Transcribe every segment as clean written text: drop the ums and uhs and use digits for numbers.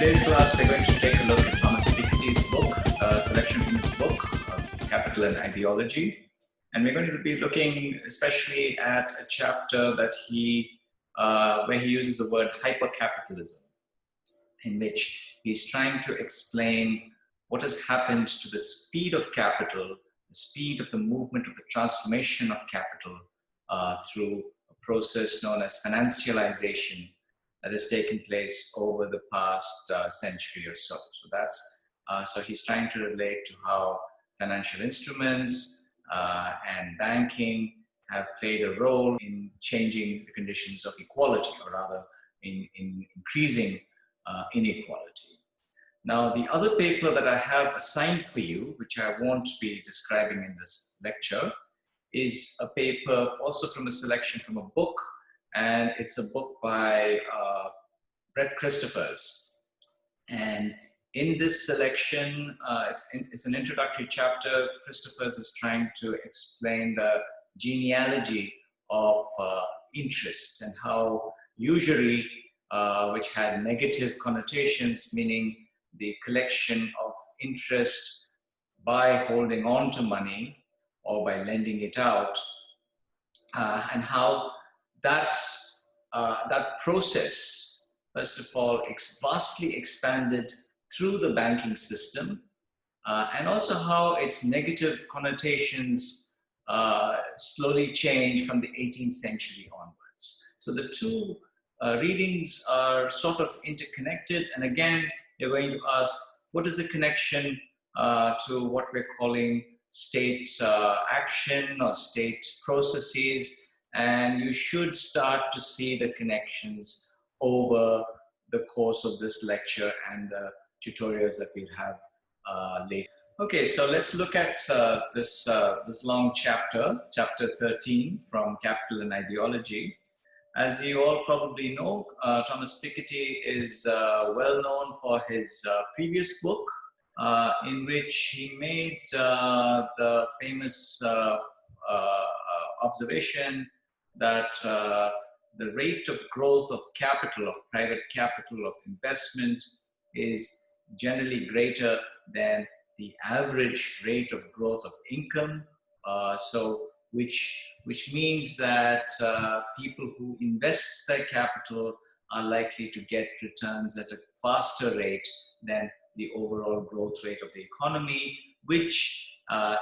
today's class, we're going to take a look at Thomas Piketty's book, a selection from his book, Capital and Ideology. And we're going to be looking especially at a chapter that where he uses the word hypercapitalism, in which he's trying to explain what has happened to the speed of capital, the speed of the movement of the transformation of capital through a process known as financialization that has taken place over the past century or so. So he's trying to relate to how financial instruments and banking have played a role in changing the conditions of equality, or rather in increasing inequality. Now, the other paper that I have assigned for you, which I won't be describing in this lecture, is a paper also from a selection from a book, and it's a book by Brett Christophers. And in this selection, it's an introductory chapter. Christophers is trying to explain the genealogy of interest and how usury, which had negative connotations, meaning the collection of interest by holding on to money or by lending it out, and how that process, first of all, vastly expanded through the banking system, and also how its negative connotations slowly changed from the 18th century onwards. So the two readings are sort of interconnected, and again, you're going to ask, what is the connection to what we're calling state action or state processes? And you should start to see the connections over the course of this lecture and the tutorials that we'll have later. Okay, so let's look at this long chapter 13 from Capital and Ideology. As you all probably know, Thomas Piketty is well known for his previous book, in which he made the famous observation that the rate of growth of capital, of private capital, of investment, is generally greater than the average rate of growth of income. Which means that people who invest their capital are likely to get returns at a faster rate than the overall growth rate of the economy, which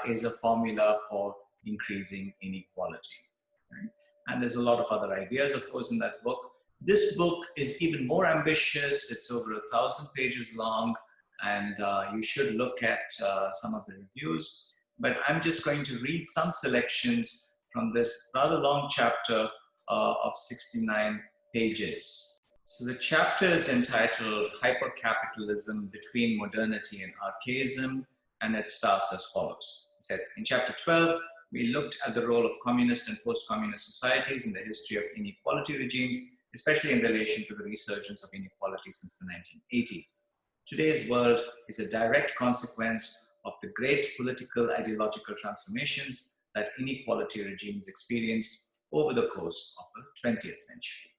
is a formula for increasing inequality. Right? And there's a lot of other ideas, of course, in that book. This book is even more ambitious. It's over 1,000 pages long, and you should look at some of the reviews. But I'm just going to read some selections from this rather long chapter of 69 pages. So the chapter is entitled Hypercapitalism Between Modernity and Archaism, and it starts as follows. It says, in chapter 12, we looked at the role of communist and post-communist societies in the history of inequality regimes, especially in relation to the resurgence of inequality since the 1980s. Today's world is a direct consequence of the great political ideological transformations that inequality regimes experienced over the course of the 20th century.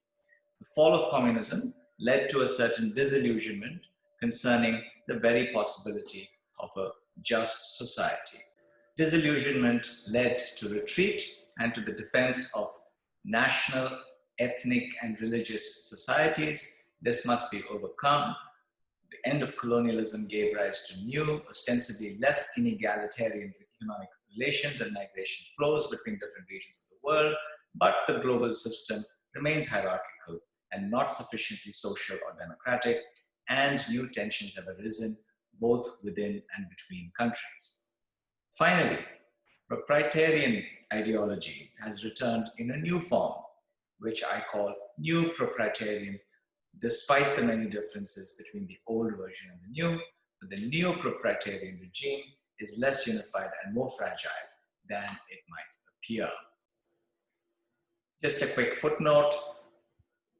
The fall of communism led to a certain disillusionment concerning the very possibility of a just society. Disillusionment led to retreat and to the defense of national, ethnic, and religious societies. This must be overcome. The end of colonialism gave rise to new, ostensibly less inegalitarian economic relations and migration flows between different regions of the world, but the global system remains hierarchical and not sufficiently social or democratic, and new tensions have arisen both within and between countries. Finally, proprietarian ideology has returned in a new form, which I call new proprietarian, despite the many differences between the old version and the new. But the neo-proprietarian regime is less unified and more fragile than it might appear. Just a quick footnote.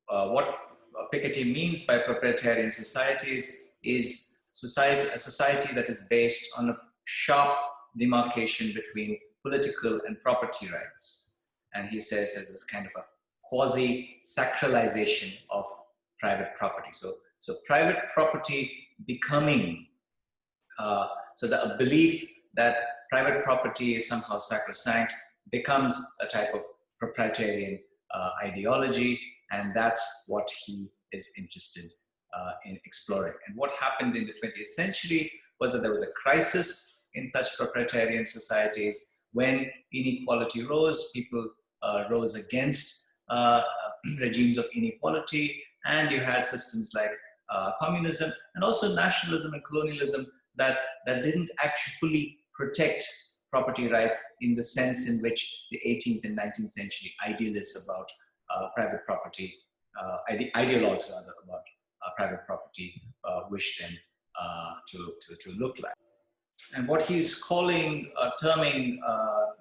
What Piketty means by proprietarian societies is a society that is based on a sharp demarcation between political and property rights. And he says there's this kind of a quasi-sacralization of private property. So So private property becoming, so the belief that private property is somehow sacrosanct becomes a type of proprietarian ideology, and that's what he is interested in exploring. And what happened in the 20th century was that there was a crisis in such proprietarian societies. When inequality rose, people rose against regimes of inequality, and you had systems like communism and also nationalism and colonialism that didn't actually fully protect property rights in the sense in which the 18th and 19th century idealists about private property, ideologues rather, about private property wish them to look like. And what he's calling, terming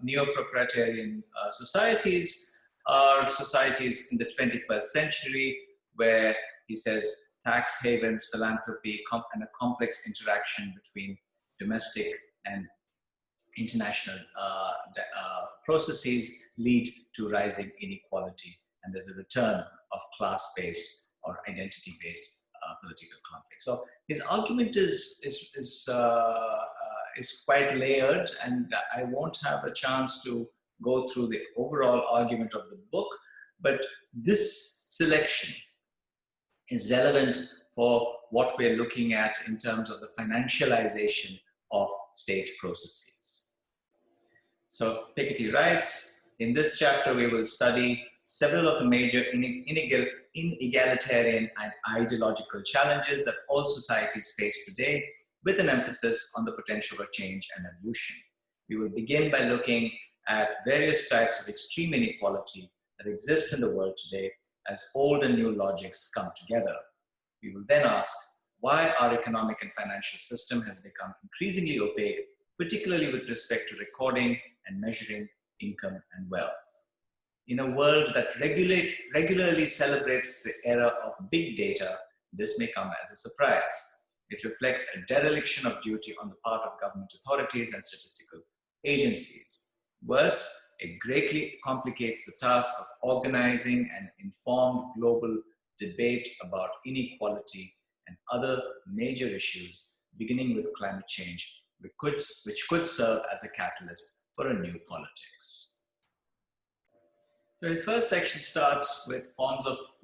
neo-proprietarian societies are societies in the 21st century where he says tax havens, philanthropy, and a complex interaction between domestic and international processes lead to rising inequality, and there's a return of class-based or identity-based political conflict. So his argument is quite layered, and I won't have a chance to go through the overall argument of the book, but this selection is relevant for what we're looking at in terms of the financialization of state processes. So Piketty writes, in this chapter we will study several of the major inegalitarian and ideological challenges that all societies face today, with an emphasis on the potential for change and evolution. We will begin by looking at various types of extreme inequality that exist in the world today as old and new logics come together. We will then ask why our economic and financial system has become increasingly opaque, particularly with respect to recording and measuring income and wealth. In a world that regularly celebrates the era of big data, this may come as a surprise. It reflects a dereliction of duty on the part of government authorities and statistical agencies. Worse, it greatly complicates the task of organizing an informed global debate about inequality and other major issues, beginning with climate change, which could serve as a catalyst for a new politics. So his first section starts with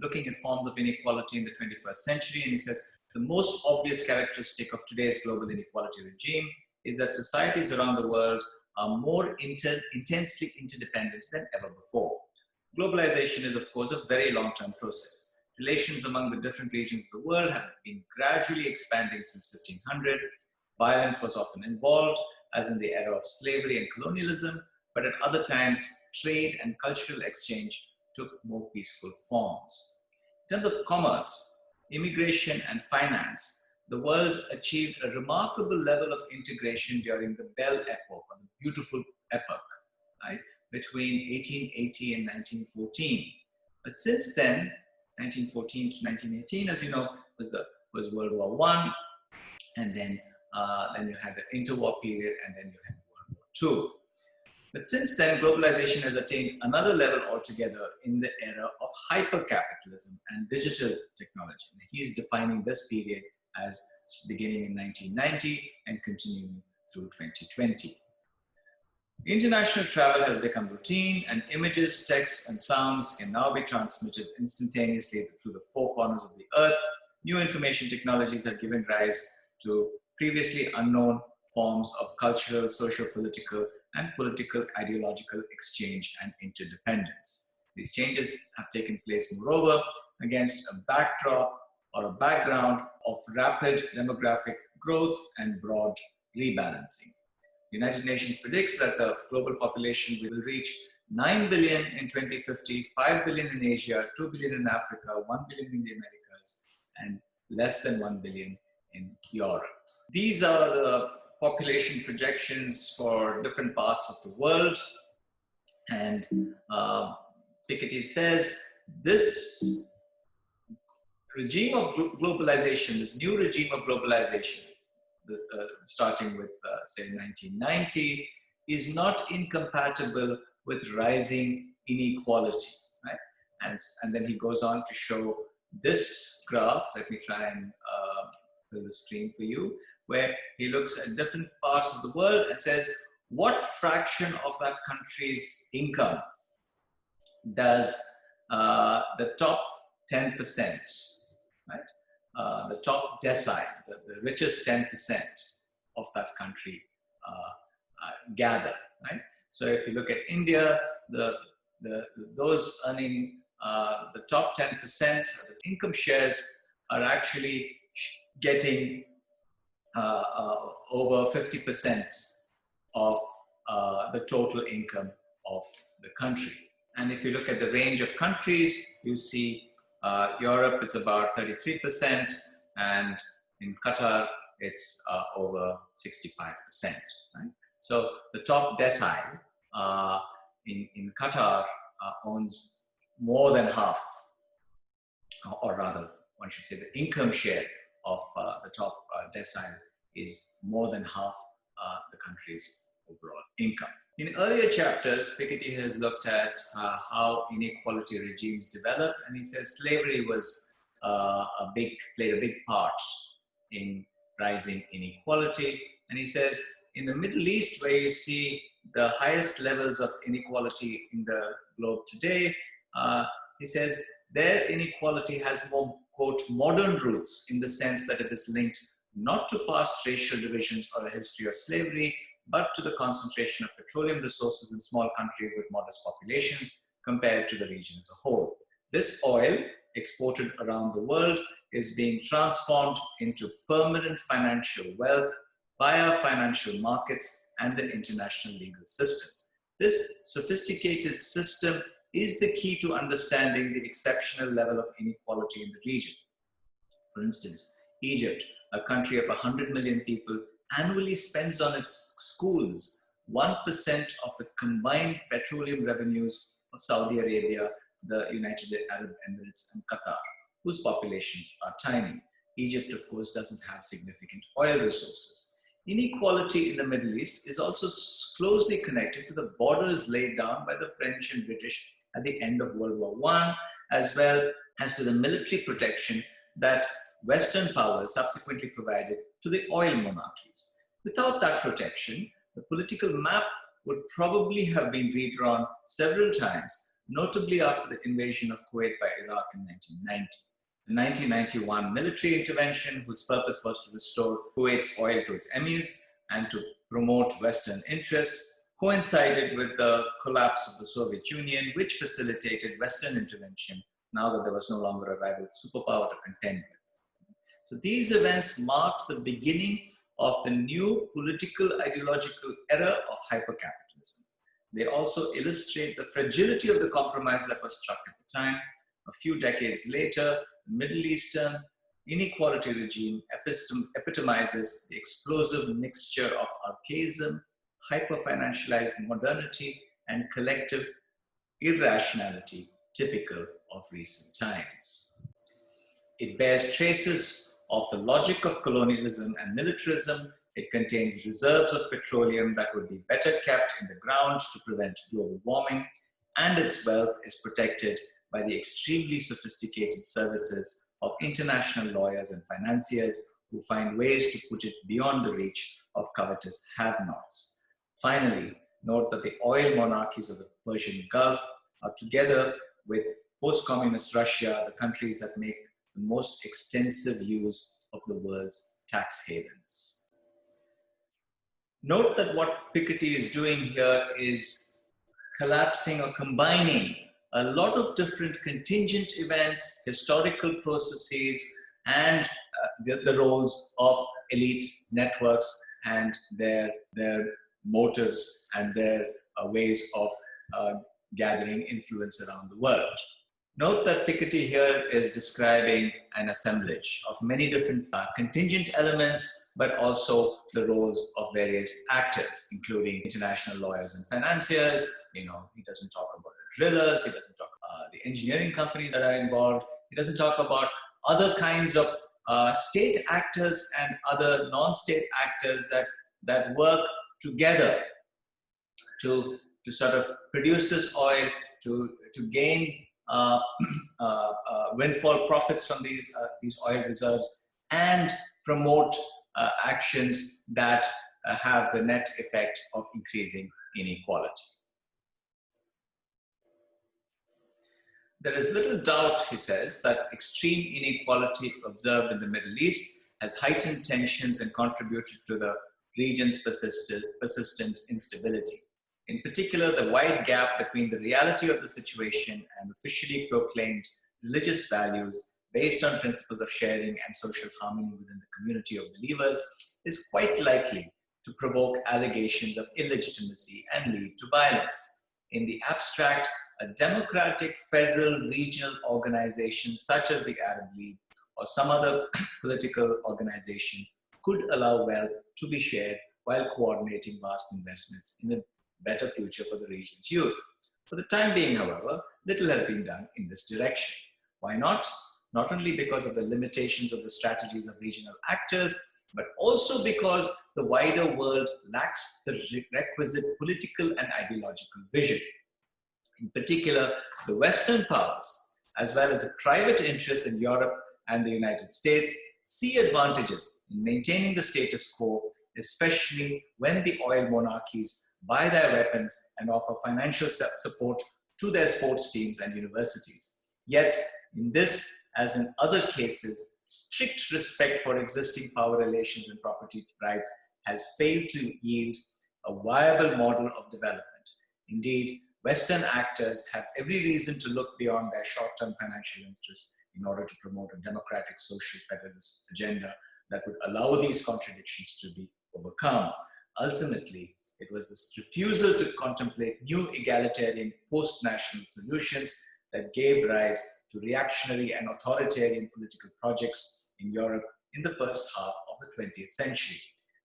looking at forms of inequality in the 21st century, and he says, the most obvious characteristic of today's global inequality regime is that societies around the world are more intensely interdependent than ever before. Globalization is, of course, a very long-term process. Relations among the different regions of the world have been gradually expanding since 1500. Violence was often involved, as in the era of slavery and colonialism, but at other times, trade and cultural exchange took more peaceful forms. In terms of commerce, immigration and finance, the world achieved a remarkable level of integration during the Belle Epoch, or the beautiful epoch, right, between 1880 and 1914. But since then, 1914 to 1918, as you know, was World War I, and then you had the interwar period, and then you had World War II. But since then, globalization has attained another level altogether in the era of hypercapitalism and digital technology. And he's defining this period as beginning in 1990 and continuing through 2020. International travel has become routine, and images, text, and sounds can now be transmitted instantaneously through the four corners of the earth. New information technologies have given rise to previously unknown forms of cultural, socio-political, and political ideological exchange and interdependence. These changes have taken place, moreover, against a backdrop or a background of rapid demographic growth and broad rebalancing. The United Nations predicts that the global population will reach 9 billion in 2050, 5 billion in Asia, 2 billion in Africa, 1 billion in the Americas, and less than 1 billion in Europe. These are the population projections for different parts of the world. And Piketty says this regime of globalization, this new regime of globalization, starting with, say, 1990, is not incompatible with rising inequality, right? And then he goes on to show this graph, let me try and fill the screen for you, where he looks at different parts of the world and says, what fraction of that country's income does the top 10%, right? The top decile, the richest 10% of that country gather, right? So if you look at India, those earning the top 10%, the income shares are actually getting over 50% of the total income of the country. And if you look at the range of countries, you see Europe is about 33%, and in Qatar, it's over 65%. Right? So the top decile in Qatar owns more than half, or rather, one should say the income share of the top decile is more than half the country's overall income. In earlier chapters, Piketty has looked at how inequality regimes develop, and he says slavery was played a big part in rising inequality. And he says in the Middle East, where you see the highest levels of inequality in the globe today, he says their inequality has more, quote, modern roots, in the sense that it is linked not to past racial divisions or a history of slavery, but to the concentration of petroleum resources in small countries with modest populations compared to the region as a whole. This oil, exported around the world, is being transformed into permanent financial wealth via financial markets and the international legal system. This sophisticated system is the key to understanding the exceptional level of inequality in the region. For instance, Egypt, a country of 100 million people, annually spends on its schools 1% of the combined petroleum revenues of Saudi Arabia, the United Arab Emirates, and Qatar, whose populations are tiny. Egypt, of course, doesn't have significant oil resources. Inequality in the Middle East is also closely connected to the borders laid down by the French and British at the end of World War I, as well as to the military protection that Western powers subsequently provided to the oil monarchies. Without that protection, the political map would probably have been redrawn several times, notably after the invasion of Kuwait by Iraq in 1990. The 1991 military intervention, whose purpose was to restore Kuwait's oil to its emirs and to promote Western interests, coincided with the collapse of the Soviet Union, which facilitated Western intervention now that there was no longer a rival superpower to contend with. So these events marked the beginning of the new political ideological era of hypercapitalism. They also illustrate the fragility of the compromise that was struck at the time. A few decades later, the Middle Eastern inequality regime epitomizes the explosive mixture of archaism, hyper-financialized modernity, and collective irrationality typical of recent times. It bears traces of the logic of colonialism and militarism. It contains reserves of petroleum that would be better kept in the ground to prevent global warming, and its wealth is protected by the extremely sophisticated services of international lawyers and financiers who find ways to put it beyond the reach of covetous have-nots. Finally, note that the oil monarchies of the Persian Gulf are, together with post-communist Russia, the countries that make the most extensive use of the world's tax havens. Note that what Piketty is doing here is collapsing or combining a lot of different contingent events, historical processes, and the roles of elite networks and their motives and their ways of gathering influence around the world. Note that Piketty here is describing an assemblage of many different contingent elements, but also the roles of various actors, including international lawyers and financiers. He doesn't talk about the drillers, he doesn't talk about the engineering companies that are involved, he doesn't talk about other kinds of state actors and other non-state actors that work together to sort of produce this oil, to gain uh, windfall profits from these oil reserves, and promote actions that have the net effect of increasing inequality. There is little doubt, he says, that extreme inequality observed in the Middle East has heightened tensions and contributed to the region's persistent instability. In particular, the wide gap between the reality of the situation and officially proclaimed religious values based on principles of sharing and social harmony within the community of believers is quite likely to provoke allegations of illegitimacy and lead to violence. In the abstract, a democratic federal regional organization such as the Arab League or some other political organization could allow wealth to be shared while coordinating vast investments in a better future for the region's youth. For the time being, however, little has been done in this direction. Why not? Not only because of the limitations of the strategies of regional actors, but also because the wider world lacks the requisite political and ideological vision. In particular, the Western powers, as well as the private interests in Europe and the United States, see advantages in maintaining the status quo, especially when the oil monarchies buy their weapons and offer financial support to their sports teams and universities. Yet, in this, as in other cases, strict respect for existing power relations and property rights has failed to yield a viable model of development. Indeed, Western actors have every reason to look beyond their short-term financial interests in order to promote a democratic social federalist agenda that would allow these contradictions to be overcome. Ultimately, it was this refusal to contemplate new egalitarian post-national solutions that gave rise to reactionary and authoritarian political projects in Europe in the first half of the 20th century.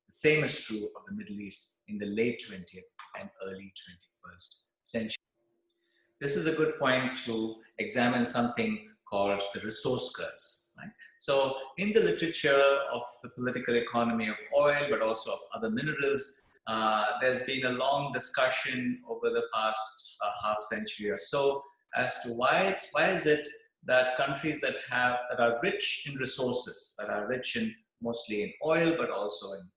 The same is true of the Middle East in the late 20th and early 21st century. This is a good point to examine something called the resource curse. Right? So in the literature of the political economy of oil, but also of other minerals, there's been a long discussion over the past half century or so as to why is it that countries that are rich in resources, that are rich in mostly in oil, but also in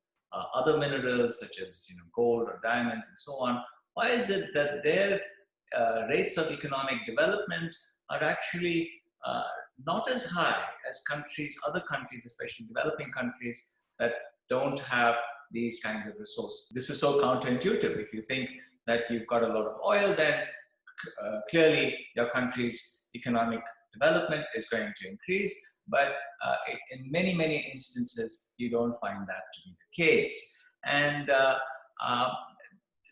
other minerals such as gold or diamonds and so on, why is it that their rates of economic development are actually not as high as other countries, especially developing countries that don't have these kinds of resources? This is so counterintuitive. If you think that you've got a lot of oil, then clearly your country's economic development is going to increase. But in many, many instances, you don't find that to be the case. And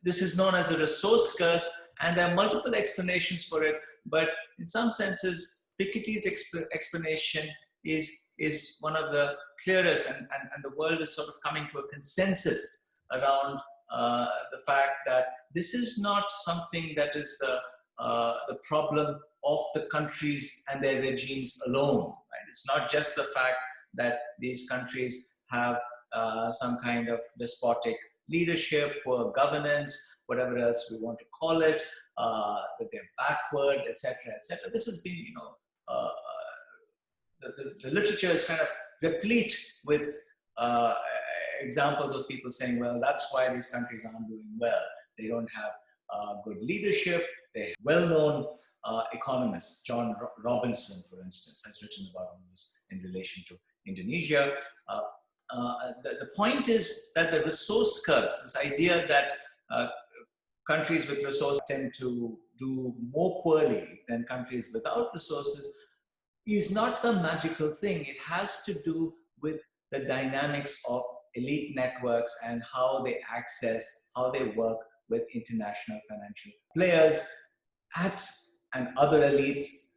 this is known as a resource curse, and there are multiple explanations for it. But in some senses, Piketty's explanation is one of the clearest, and the world is sort of coming to a consensus around the fact that this is not something that is the problem of the countries and their regimes alone. Right? It's not just the fact that these countries have some kind of despotic leadership, poor governance, whatever else we want to call it, that they're backward, etc., etc. This has been, the literature is kind of replete with examples of people saying, well, that's why these countries aren't doing well. They don't have good leadership. They well-known economists, John Robinson, for instance, has written about all this in relation to Indonesia. The point is that the resource curse, this idea that countries with resources tend to do more poorly than countries without resources, is not some magical thing. It has to do with the dynamics of elite networks and how they work with international financial players and other elites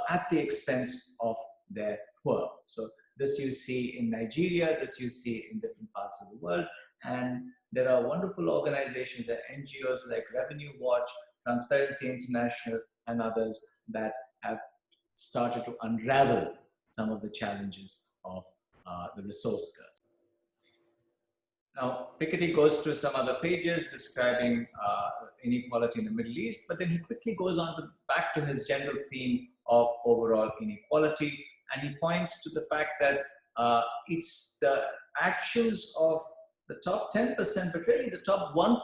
at the expense of their poor. So this you see in Nigeria, this you see in different parts of the world. And there are wonderful organizations, there are NGOs like Revenue Watch, Transparency International, and others that have started to unravel some of the challenges of the resource curse. Now, Piketty goes through some other pages describing inequality in the Middle East, but then he quickly goes on back to his general theme of overall inequality, and he points to the fact that it's the actions of the top 10%, but really the top 1%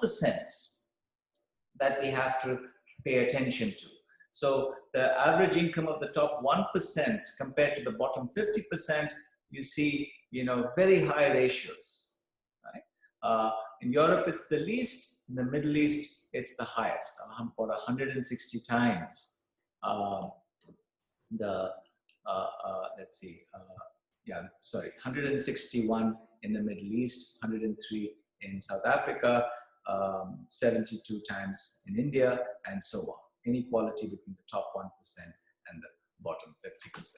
that we have to pay attention to. So the average income of the top 1% compared to the bottom 50%, you see, very high ratios, right? In Europe, it's the least. In the Middle East, it's the highest, about 160 times. Let's see, 161 in the Middle East, 103 in South Africa, 72 times in India, and so on. Inequality between the top 1% and the bottom 50%.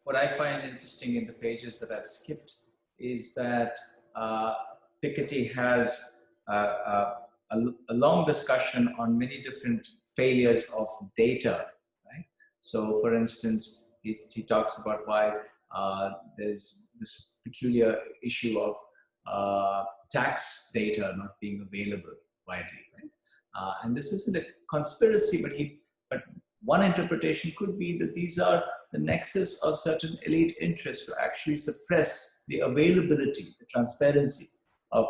What I find interesting in the pages that I've skipped is that Piketty has a long discussion on many different failures of data, right? So for instance, he talks about why there's this peculiar issue of tax data not being available widely, right? And this isn't a conspiracy, but one interpretation could be that these are the nexus of certain elite interests to actually suppress the availability, the transparency of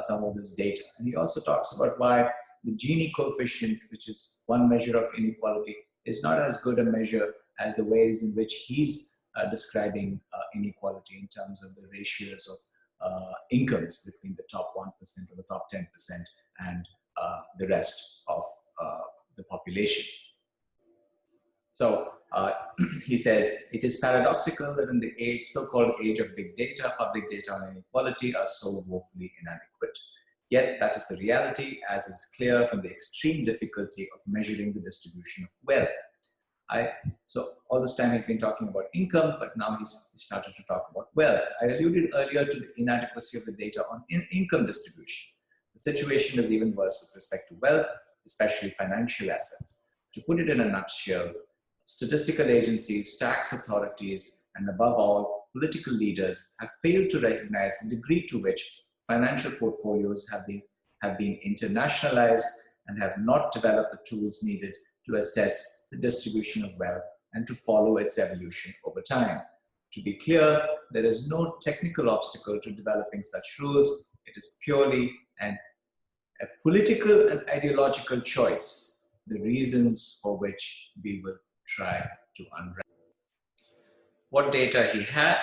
some of this data. And he also talks about why the Gini coefficient, which is one measure of inequality, is not as good a measure as the ways in which he's describing inequality in terms of the ratios of incomes between the top 1% or the top 10% and the rest of the population. So he says, it is paradoxical that in the so-called age of big data, public data on inequality are so woefully inadequate. Yet that is the reality, as is clear from the extreme difficulty of measuring the distribution of wealth. So all this time he's been talking about income, but now he's started to talk about wealth. I alluded earlier to the inadequacy of the data on income distribution. The situation is even worse with respect to wealth, especially financial assets. To put it in a nutshell, statistical agencies, tax authorities, and above all, political leaders have failed to recognize the degree to which financial portfolios have been internationalized and have not developed the tools needed to assess the distribution of wealth and to follow its evolution over time. To be clear, there is no technical obstacle to developing such rules. It is purely a political and ideological choice, the reasons for which we will try to unravel. What data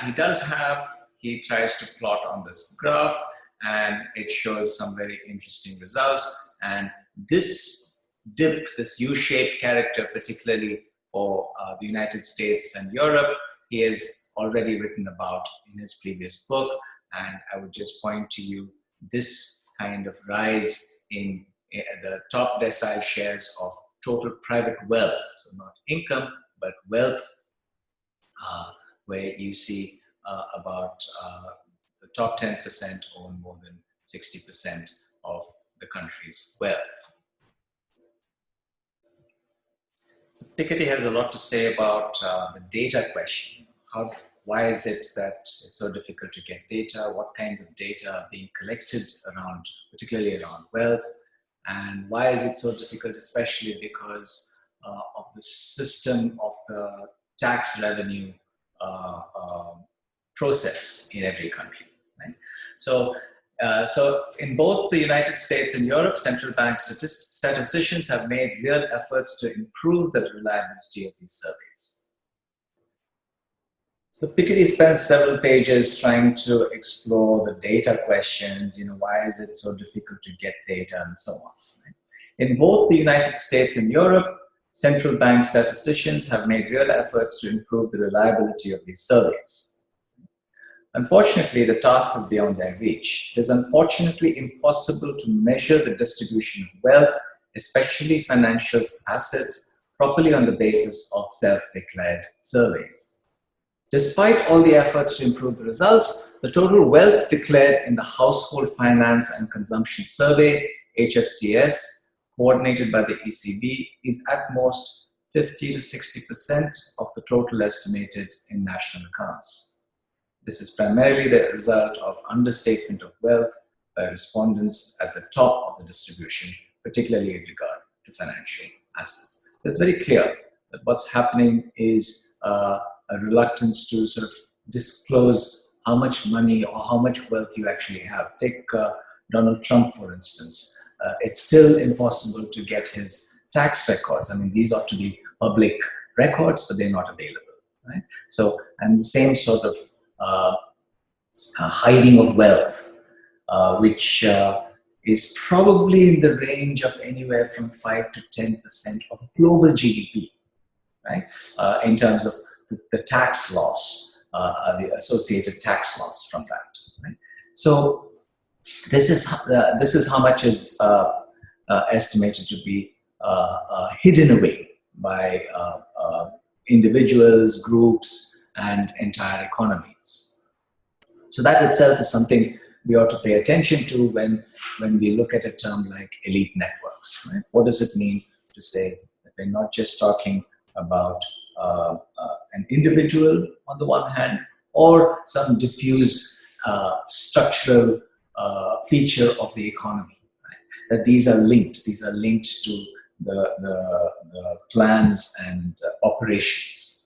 he does have, he tries to plot on this graph, and it shows some very interesting results. And this dip, this U-shaped character, particularly for the United States and Europe, he has already written about in his previous book. And I would just point to you this kind of rise in the top decile shares of total private wealth, so not income, but wealth, where you see about the top 10% own more than 60% of the country's wealth. So Piketty has a lot to say about the data question. Why is it that it's so difficult to get data? What kinds of data are being collected around, particularly around wealth? And why is it so difficult, especially because of the system of the tax revenue process in every country, right? So in both the United States and Europe, central bank statisticians have made real efforts to improve the reliability of these surveys. So Piketty spends several pages trying to explore the data questions, why is it so difficult to get data and so on. Right? In both the United States and Europe, central bank statisticians have made real efforts to improve the reliability of these surveys. Unfortunately, the task is beyond their reach. It is unfortunately impossible to measure the distribution of wealth, especially financial assets, properly on the basis of self-declared surveys. Despite all the efforts to improve the results, the total wealth declared in the Household Finance and Consumption Survey, HFCS, coordinated by the ECB, is at most 50 to 60% of the total estimated in national accounts. This is primarily the result of understatement of wealth by respondents at the top of the distribution, particularly in regard to financial assets. So it's very clear that what's happening is a reluctance to sort of disclose how much money or how much wealth you actually have. Take Donald Trump, for instance. It's still impossible to get his tax records. I mean, these ought to be public records, but they're not available, right? So, and the same sort of hiding of wealth, which is probably in the range of anywhere from 5 to 10% of global GDP, right? In terms of the tax loss, the associated tax loss from that, right? So this is how much is estimated to be hidden away by individuals, groups, and entire economies. So that itself is something we ought to pay attention to when we look at a term like elite networks. Right? What does it mean to say that we're not just talking about an individual on the one hand, or some diffuse structural feature of the economy, right? That these are linked to the plans and operations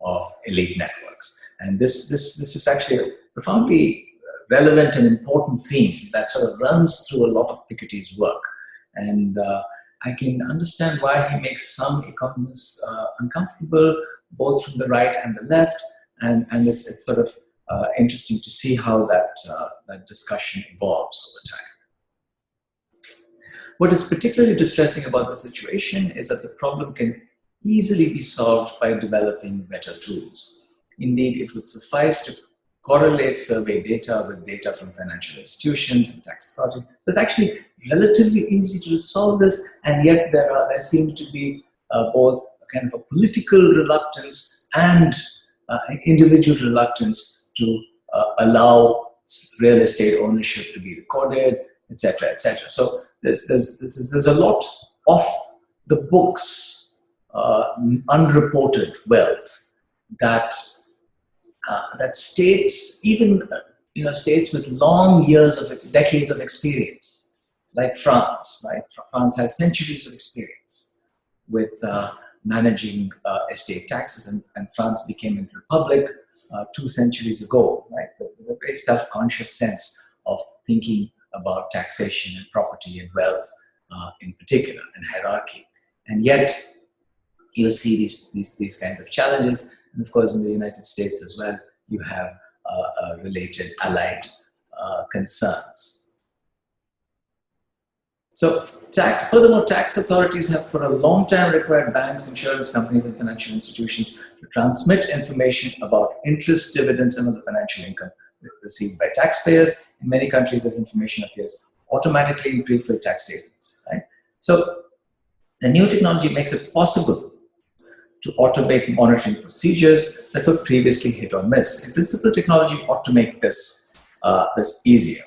of elite networks. And this is actually a profoundly relevant and important theme that sort of runs through a lot of Piketty's work. And I can understand why he makes some economists uncomfortable, both from the right and the left. And it's sort of interesting to see how that discussion evolves over time. What is particularly distressing about the situation is that the problem can easily be solved by developing better tools. Indeed, it would suffice to correlate survey data with data from financial institutions and tax authorities. It's actually relatively easy to resolve this, and yet there seems to be both kind of a political reluctance and individual reluctance to allow real estate ownership to be recorded, etc., etc. So there's a lot of the books, unreported wealth that states, even states with long decades of experience, like France, right? France has centuries of experience with managing estate taxes, and France became a republic 2 centuries ago, right? With a very self-conscious sense of thinking about taxation and property and wealth in particular, and hierarchy. And yet you see these kinds of challenges. And of course, in the United States as well, you have related allied concerns. So furthermore, tax authorities have for a long time required banks, insurance companies, and financial institutions to transmit information about interest, dividends, and other financial income received by taxpayers. In many countries, this information appears automatically in pre-filled tax statements. Right? So the new technology makes it possible to automate monitoring procedures that were previously hit or miss. In principle, technology ought to make this easier.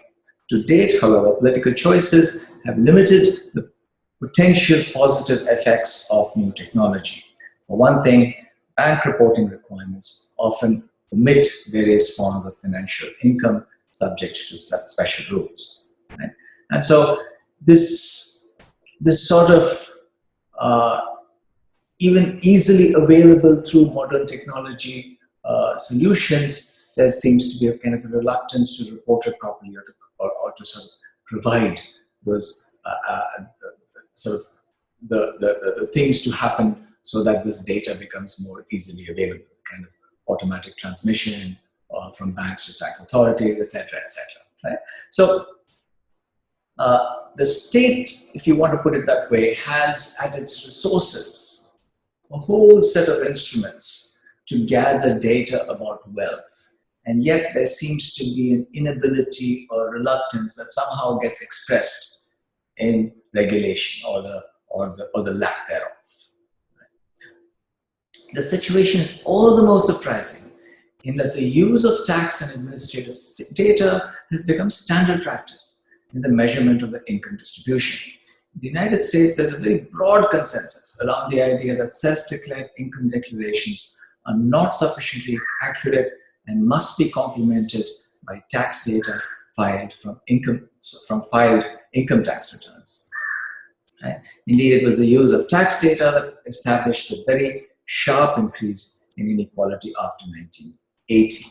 To date, however, political choices have limited the potential positive effects of new technology. For one thing, bank reporting requirements often omit various forms of financial income subject to special rules. Right? And so this sort of even easily available through modern technology solutions, there seems to be a kind of a reluctance to report it properly or to sort of provide those sort of the things to happen so that this data becomes more easily available, kind of automatic transmission from banks to tax authorities, etc., etc. Right? So the state, if you want to put it that way, has at its resources a whole set of instruments to gather data about wealth. And yet there seems to be an inability or reluctance that somehow gets expressed in regulation or the lack thereof. The situation is all the more surprising in that the use of tax and administrative data has become standard practice in the measurement of the income distribution. In the United States, there's a very broad consensus around the idea that self-declared income declarations are not sufficiently accurate and must be complemented by tax data filed income tax returns. Right? Indeed, it was the use of tax data that established the very sharp increase in inequality after 1980.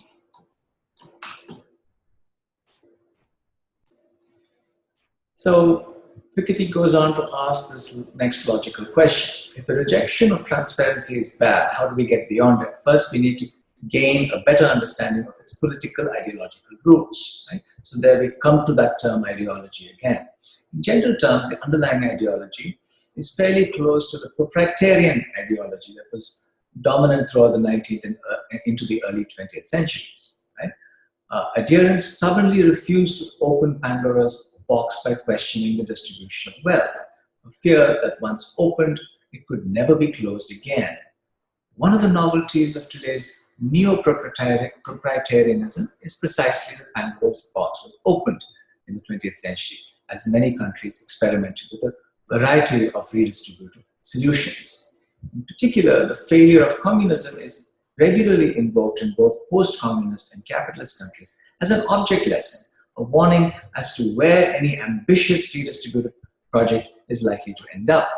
So Piketty goes on to ask this next logical question. If the rejection of transparency is bad, how do we get beyond it? First, we need to gain a better understanding of its political ideological roots. Right? So there we come to that term ideology again. In general terms, the underlying ideology is fairly close to the proprietarian ideology that was dominant throughout the 19th and into the early 20th centuries. Right? Adherents stubbornly refused to open Pandora's box by questioning the distribution of wealth, a fear that once opened, it could never be closed again. One of the novelties of today's neo-proprietarianism is precisely that Pandora's box was opened in the 20th century, as many countries experimented with a variety of redistributive solutions. In particular, the failure of communism is regularly invoked in both post-communist and capitalist countries as an object lesson, a warning as to where any ambitious redistributive project is likely to end up.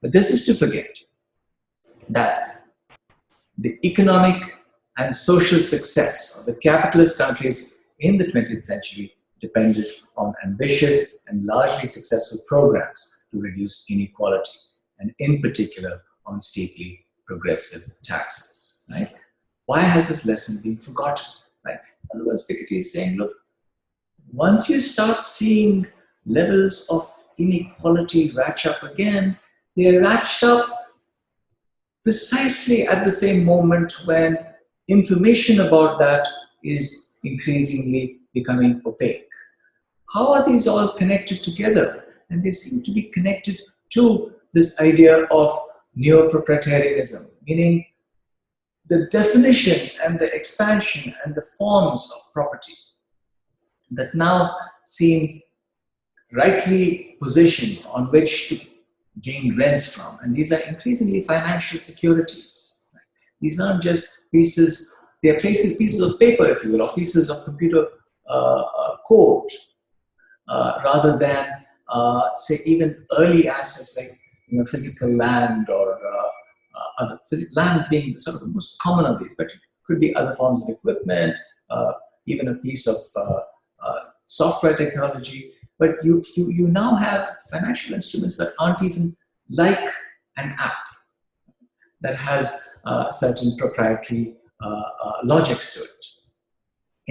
But this is to forget that the economic and social success of the capitalist countries in the 20th century depended on ambitious and largely successful programs to reduce inequality, and in particular on steeply progressive taxes. Right? Why has this lesson been forgotten? Right? In other words, Piketty is saying, look, once you start seeing levels of inequality ratchet up again, they are ratcheted up precisely at the same moment when information about that is increasingly becoming opaque. How are these all connected together? And they seem to be connected to this idea of neo-proprietarianism, meaning the definitions and the expansion and the forms of property that now seem rightly positioned on which to gain rents from. And these are increasingly financial securities. These aren't just pieces, they are pieces of paper, if you will, or pieces of computer code, rather than, say, even early assets like physical land or other land being sort of the most common of these, but it could be other forms of equipment, even a piece of software technology. But you now have financial instruments that aren't even like an app that has certain proprietary logics to it.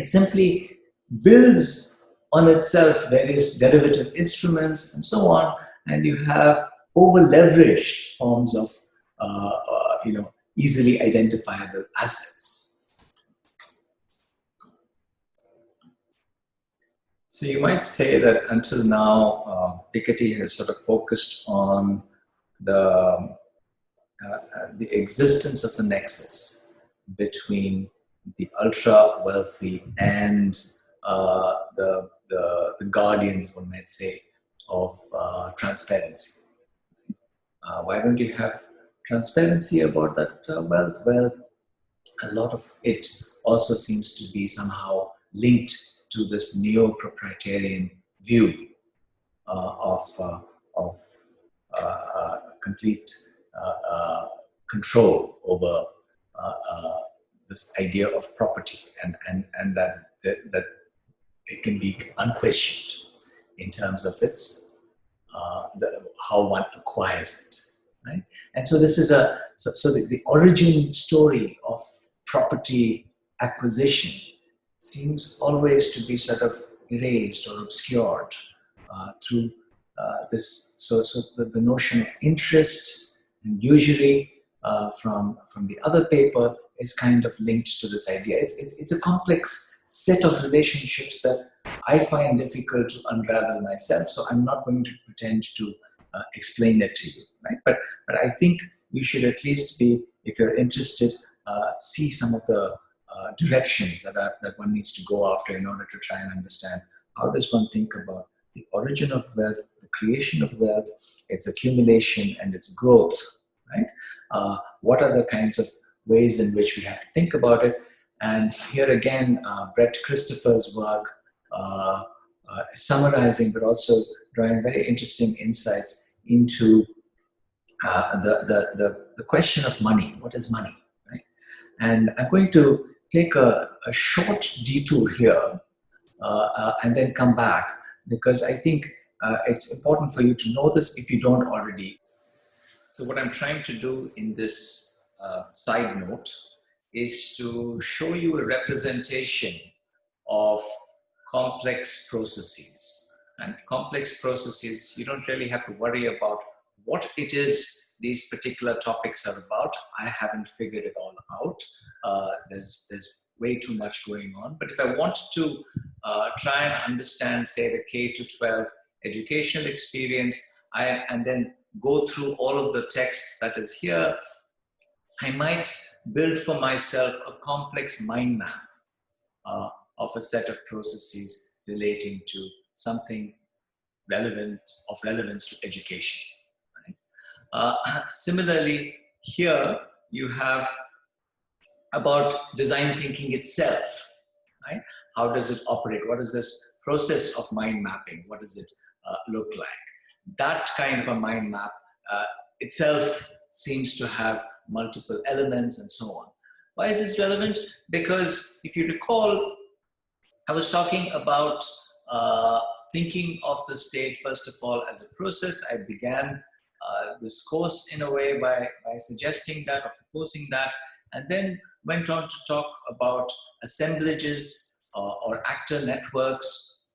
It simply builds on itself various derivative instruments and so on, and you have over-leveraged forms of easily identifiable assets. So you might say that until now, Piketty has sort of focused on the existence of a nexus between the ultra wealthy and the guardians, one might say, of transparency. Why don't you have transparency about that wealth? Well, a lot of it also seems to be somehow linked to this neo-proprietarian view of complete control over this idea of property, and that it can be unquestioned in terms of its how one acquires it, right? And so this is the origin story of property acquisition seems always to be sort of erased or obscured through this. So the notion of interest and usury from the other paper is kind of linked to this idea. It's a complex set of relationships that I find difficult to unravel myself. So I'm not going to pretend to explain that to you, right? But I think you should at least be, if you're interested, see some of the directions that one needs to go after in order to try and understand how does one think about the origin of wealth, the creation of wealth, its accumulation and its growth, right? What are the kinds of ways in which we have to think about it? And here again, Brett Christopher's work, summarizing but also drawing very interesting insights into the question of money. What is money, right? And I'm going to take a short detour here and then come back, because I think it's important for you to know this if you don't already. So what I'm trying to do in this side note is to show you a representation of complex processes. And complex processes, you don't really have to worry about what it is these particular topics are about. I haven't figured it all out. There's way too much going on. But if I wanted to try and understand, say, the K to 12 educational experience, and then go through all of the text that is here, I might build for myself a complex mind map of a set of processes relating to something of relevance to education. Right? Similarly, here you have about design thinking itself. Right? How does it operate? What is this process of mind mapping? What does it look like? That kind of a mind map itself seems to have multiple elements and so on. Why is this relevant? Because if you recall, I was talking about thinking of the state, first of all, as a process. I began this course in a way by suggesting that or proposing that, and then went on to talk about assemblages or actor networks,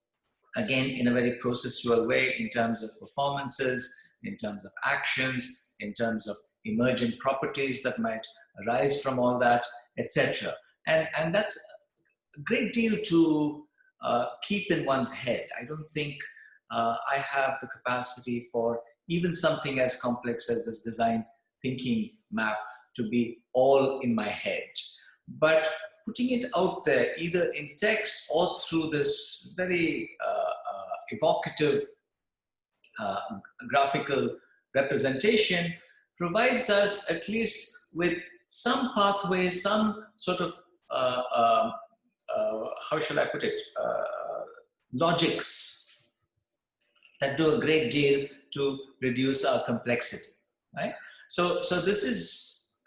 again, in a very processual way, in terms of performances, in terms of actions, in terms of emergent properties that might arise from all that, etc. And that's a great deal to keep in one's head. I don't think I have the capacity for even something as complex as this design thinking map to be all in my head. But putting it out there, either in text or through this very evocative graphical representation, provides us at least with some pathway, some sort of, how shall I put it, logics that do a great deal to reduce our complexity, right? So this is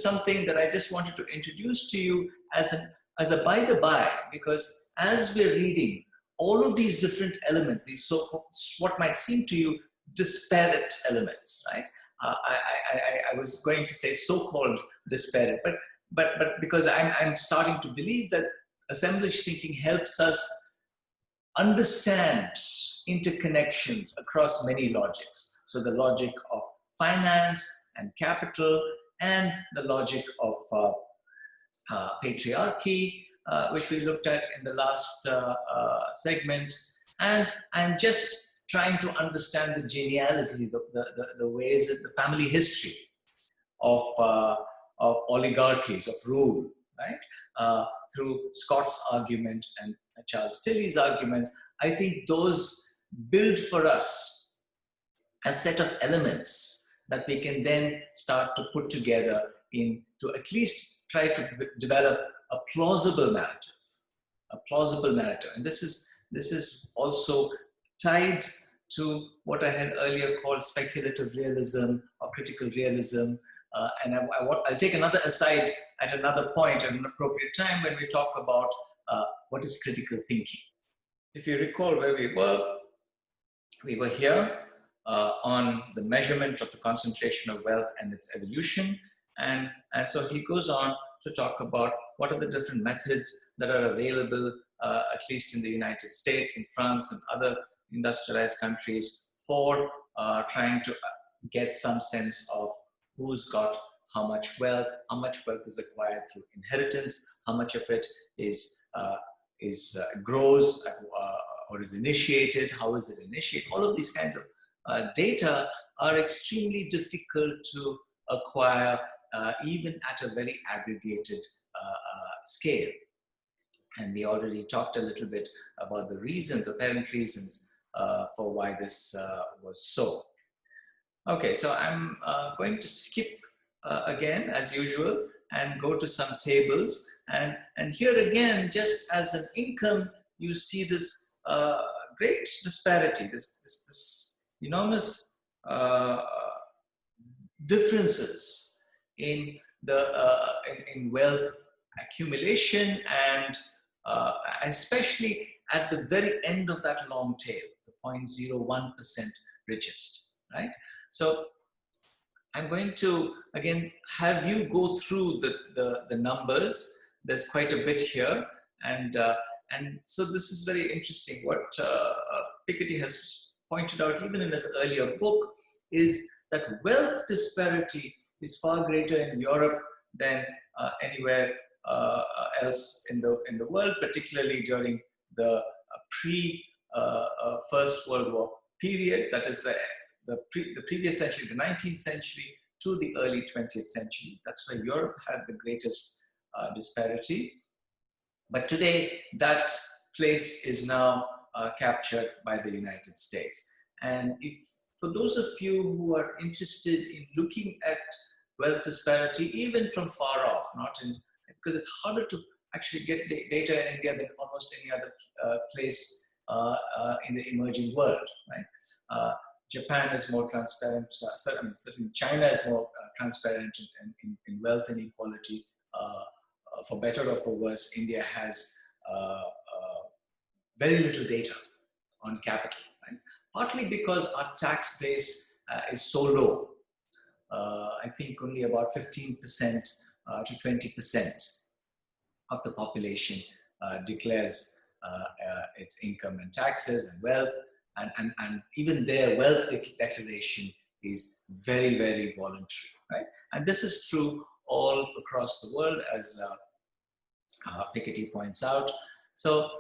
something that I just wanted to introduce to you as a by the by, because as we're reading all of these different elements, these what might seem to you disparate elements, right? I was going to say so-called disparate, but because I'm starting to believe that assemblage thinking helps us understand interconnections across many logics. So the logic of finance and capital, and the logic of patriarchy, which we looked at in the last segment. And I'm just trying to understand the genealogy, the ways, the family history of oligarchies, of rule, right? Through Scott's argument and Charles Tilley's argument. I think those build for us a set of elements that we can then start to put together to at least try to develop a plausible narrative. And this is also tied to what I had earlier called speculative realism or critical realism. And I'll take another aside at another point, at an appropriate time, when we talk about what is critical thinking. If you recall where we were here on the measurement of the concentration of wealth and its evolution. And so he goes on to talk about what are the different methods that are available, at least in the United States, in France, and other industrialized countries, for trying to get some sense of who's got how much wealth is acquired through inheritance, how much of it grows or is initiated, how is it initiated. All of these kinds of data are extremely difficult to acquire, even at a very aggregated scale. And we already talked a little bit about the reasons, apparent reasons, for why this was so. Okay, so I'm going to skip again, as usual, and go to some tables And here again, just as an income, you see this great disparity, this enormous differences in the in wealth accumulation, and especially at the very end of that long tail, the 0.01% richest, right? So I'm going to again have you go through the numbers. There's quite a bit here, and so this is very interesting. What Piketty has pointed out, even in his earlier book, is that wealth disparity is far greater in Europe than anywhere else in the world, particularly during the First World War period. That is the previous century, the 19th century to the early 20th century. That's where Europe had the greatest disparity. But today, that place is now captured by the United States. And if, for those of you who are interested in looking at wealth disparity, even from far off, because it's harder to actually get data in India than almost any other place in the emerging world, right? Japan is more transparent. Certainly China is more transparent in wealth inequality. For better or for worse, India has very little data on capital, right? Partly because our tax base is so low. I think only about 15% to 20% of the population declares its income and taxes and wealth, and even their wealth declaration is very, very voluntary, right? And this is true all across the world, as Piketty points out. So,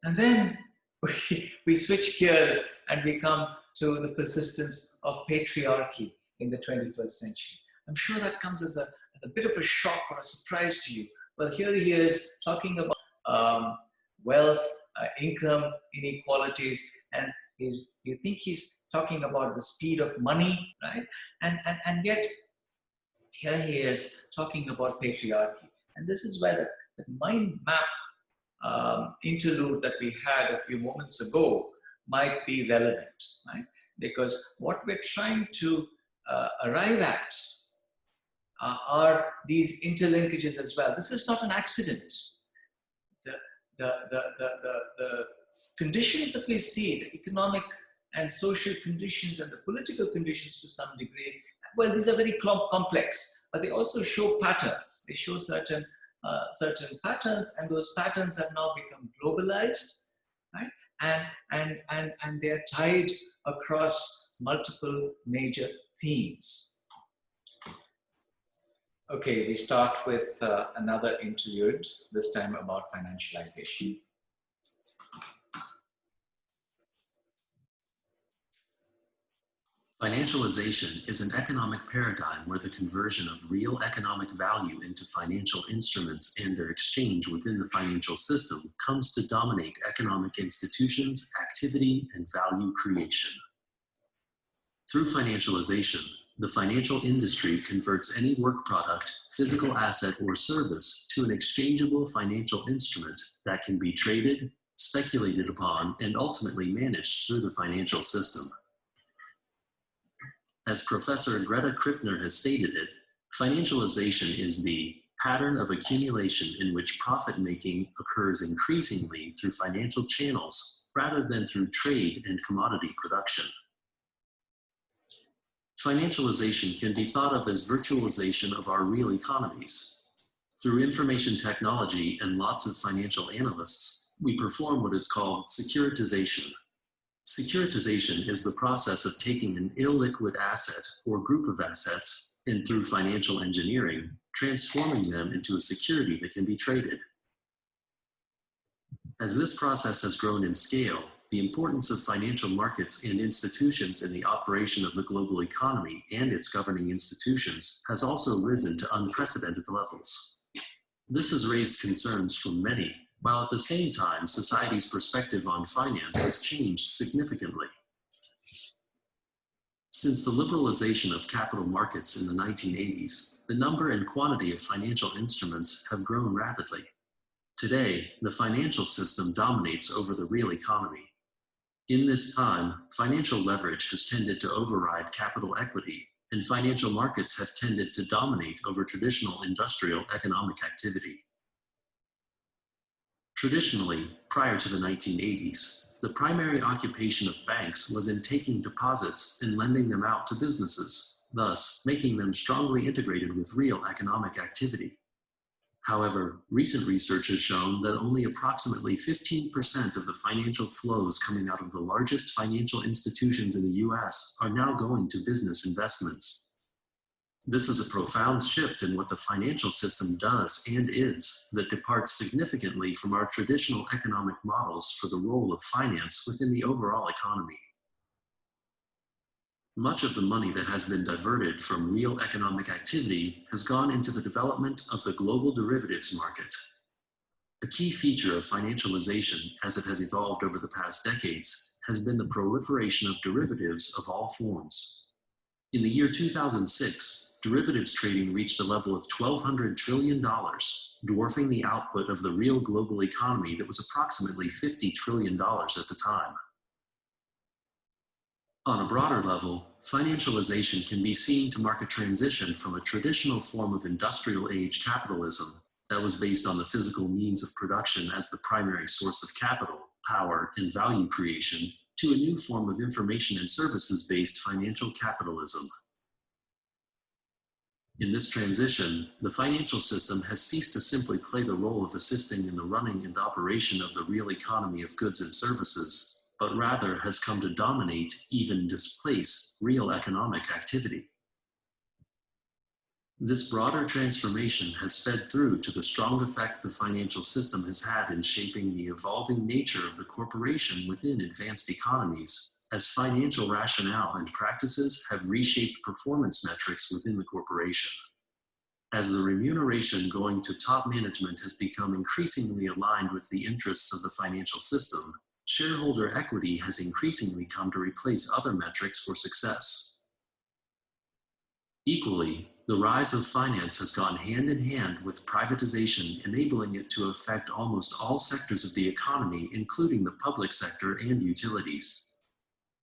and then we switch gears and we come to the persistence of patriarchy in the 21st century. I'm sure that comes as a bit of a shock or a surprise to you. Well, here he is talking about wealth, income inequalities, and you think he's talking about the speed of money, right? And yet, here he is talking about patriarchy. And this is where the mind map interlude that we had a few moments ago might be relevant, right? Because what we're trying to arrive at are these interlinkages as well. This is not an accident. The conditions that we see, the economic and social conditions and the political conditions to some degree, well, these are very complex, but they also show patterns. They show certain patterns, and those patterns have now become globalized, right? And they are tied across multiple major themes. Okay, we start with another interlude, this time about financialization. Financialization is an economic paradigm where the conversion of real economic value into financial instruments and their exchange within the financial system comes to dominate economic institutions, activity, and value creation. Through financialization, the financial industry converts any work product, physical asset, or service to an exchangeable financial instrument that can be traded, speculated upon, and ultimately managed through the financial system. As Professor Greta Krippner has stated it, financialization is the pattern of accumulation in which profit-making occurs increasingly through financial channels rather than through trade and commodity production. Financialization can be thought of as virtualization of our real economies. Through information technology and lots of financial analysts, we perform what is called securitization. Securitization is the process of taking an illiquid asset or group of assets and, through financial engineering, transforming them into a security that can be traded. As this process has grown in scale, the importance of financial markets and institutions in the operation of the global economy and its governing institutions has also risen to unprecedented levels. This has raised concerns from many, while at the same time society's perspective on finance has changed significantly. Since the liberalization of capital markets in the 1980s, the number and quantity of financial instruments have grown rapidly. Today, the financial system dominates over the real economy. In this time, financial leverage has tended to override capital equity, and financial markets have tended to dominate over traditional industrial economic activity. Traditionally, prior to the 1980s, the primary occupation of banks was in taking deposits and lending them out to businesses, thus making them strongly integrated with real economic activity. However, recent research has shown that only approximately 15% of the financial flows coming out of the largest financial institutions in the US are now going to business investments. This is a profound shift in what the financial system does and is that departs significantly from our traditional economic models for the role of finance within the overall economy. Much of the money that has been diverted from real economic activity has gone into the development of the global derivatives market. A key feature of financialization, as it has evolved over the past decades, has been the proliferation of derivatives of all forms. In the year 2006, derivatives trading reached a level of $1,200 trillion, dwarfing the output of the real global economy that was approximately $50 trillion at the time. On a broader level, financialization can be seen to mark a transition from a traditional form of industrial age capitalism that was based on the physical means of production as the primary source of capital, power, and value creation to a new form of information and services-based financial capitalism. In this transition, the financial system has ceased to simply play the role of assisting in the running and operation of the real economy of goods and services, but rather has come to dominate, even displace, real economic activity. This broader transformation has fed through to the strong effect the financial system has had in shaping the evolving nature of the corporation within advanced economies, as financial rationale and practices have reshaped performance metrics within the corporation. As the remuneration going to top management has become increasingly aligned with the interests of the financial system, shareholder equity has increasingly come to replace other metrics for success. Equally, the rise of finance has gone hand in hand with privatization, enabling it to affect almost all sectors of the economy, including the public sector and utilities.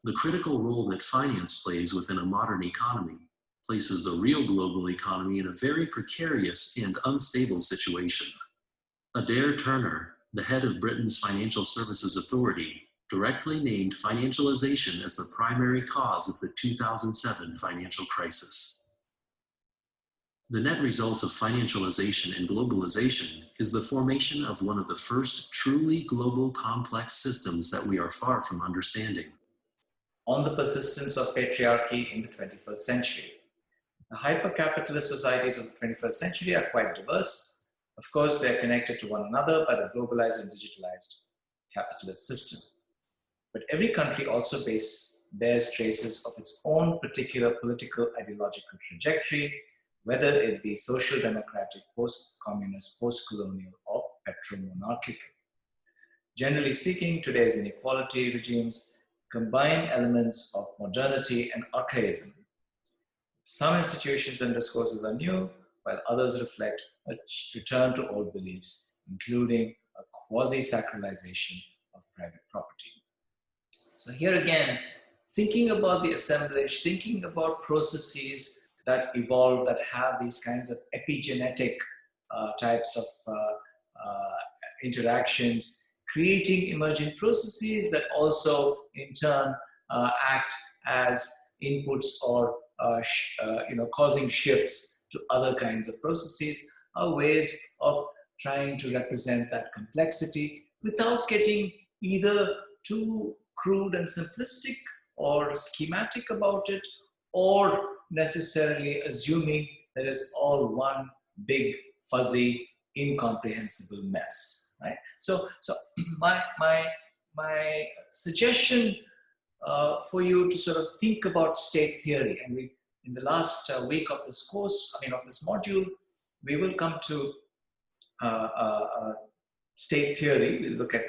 The critical role that finance plays within a modern economy places the real global economy in a very precarious and unstable situation. Adair Turner, the head of Britain's Financial Services Authority, directly named financialization as the primary cause of the 2007 financial crisis. The net result of financialization and globalization is the formation of one of the first truly global complex systems that we are far from understanding. On the persistence of patriarchy in the 21st century. The hypercapitalist societies of the 21st century are quite diverse. Of course, they are connected to one another by the globalized and digitalized capitalist system. But every country also bears traces of its own particular political ideological trajectory, whether it be social democratic, post-communist, post-colonial, or petro-monarchical. Generally speaking, today's inequality regimes combine elements of modernity and archaism. Some institutions and discourses are new, while others reflect a return to old beliefs, including a quasi-sacralization of private property. So here again, thinking about the assemblage, thinking about processes that evolve, that have these kinds of epigenetic types of interactions, creating emergent processes that also in turn act as inputs or causing shifts to other kinds of processes, are ways of trying to represent that complexity without getting either too crude and simplistic or schematic about it, or necessarily assuming that it's all one big, fuzzy, incomprehensible mess, right? So my suggestion for you to sort of think about state theory, and we, in the last week of this course, of this module, we will come to state theory. We'll look at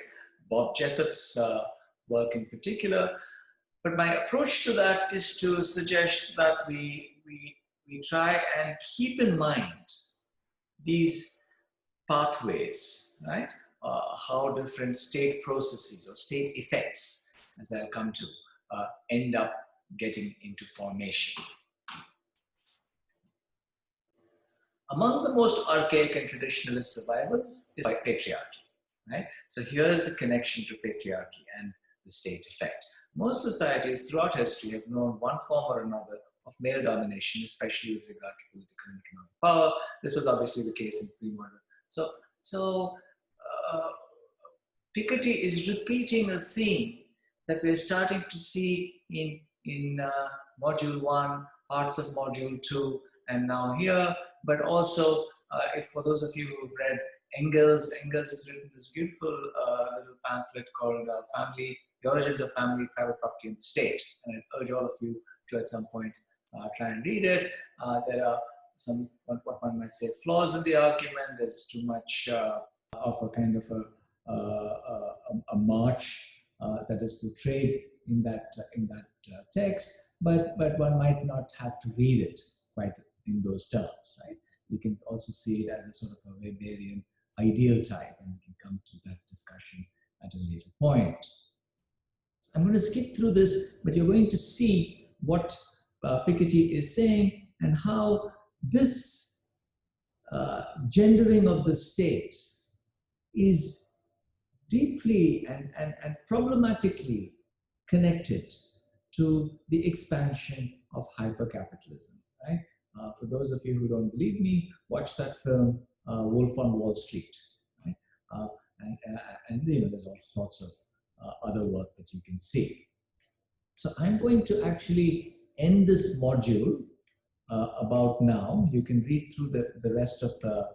Bob Jessup's work in particular. But my approach to that is to suggest that we try and keep in mind these pathways, right? How different state processes or state effects, as I'll come to, end up getting into formation. Among the most archaic and traditionalist survivals is patriarchy, right? So here's the connection to patriarchy and the state effect. Most societies throughout history have known one form or another of male domination, especially with regard to political and economic power. This was obviously the case in pre-modern. So Piketty is repeating a theme that we're starting to see in Module 1, parts of Module 2, and now here, but also, if for those of you who've read Engels has written this beautiful little pamphlet called The Origins of Family, Private Property and the State. And I urge all of you to at some point try and read it. There are some, what one might say, flaws in the argument. There's too much of a kind of a march that is portrayed in that text, but one might not have to read it quite in those terms, right? You can also see it as a sort of a Weberian ideal type, and we can come to that discussion at a later point. So I'm going to skip through this, but you're going to see what Piketty is saying and how this gendering of the state is deeply and problematically connected to the expansion of hypercapitalism, right? For those of you who don't believe me, watch that film, Wolf on Wall Street, right? And you know, there's all sorts of other work that you can see. So I'm going to actually end this module about now. You can read through the rest of the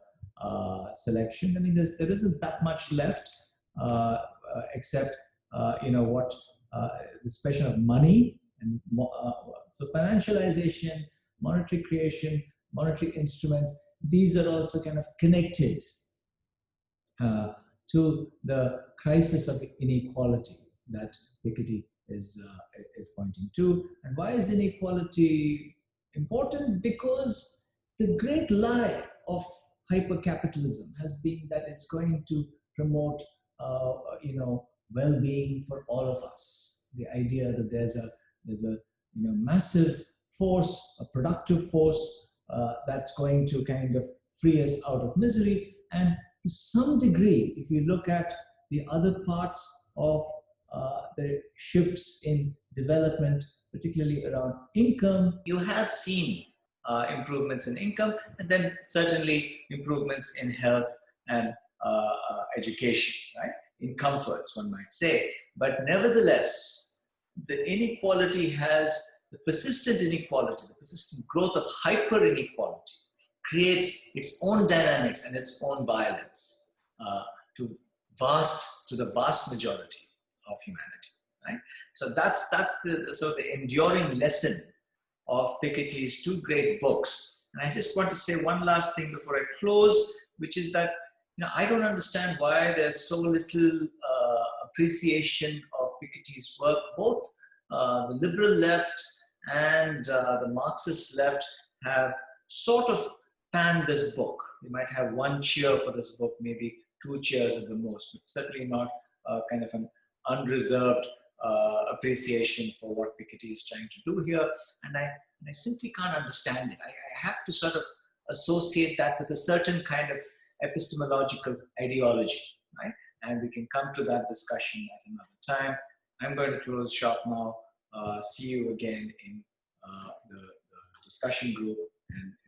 selection. I mean, there isn't that much left, except you know what, this question of money and so financialization, monetary creation, monetary instruments. These are also kind of connected to the crisis of inequality that Piketty is pointing to. And why is inequality important? Because the great lie of hypercapitalism has been that it's going to promote you know, well-being for all of us. The idea that there's a you know, massive force, a productive force that's going to kind of free us out of misery. And to some degree, if you look at the other parts of the shifts in development, particularly around income, you have seen improvements in income, and then certainly improvements in health and education, right? In comforts, one might say. But nevertheless, the inequality the persistent inequality, the persistent growth of hyper inequality creates its own dynamics and its own violence to the vast majority of humanity, right? So that's the enduring lesson of Piketty's two great books. And I just want to say one last thing before I close, which is that, you know, I don't understand why there's so little appreciation of Piketty's work. Both the liberal left and the Marxist left have sort of panned this book. You might have one cheer for this book, maybe two cheers at the most, but certainly not kind of an unreserved appreciation for what Piketty is trying to do here. And I simply can't understand it. I have to sort of associate that with a certain kind of epistemological ideology, right? And we can come to that discussion at another time. I'm going to close shop now. See you again in the discussion group and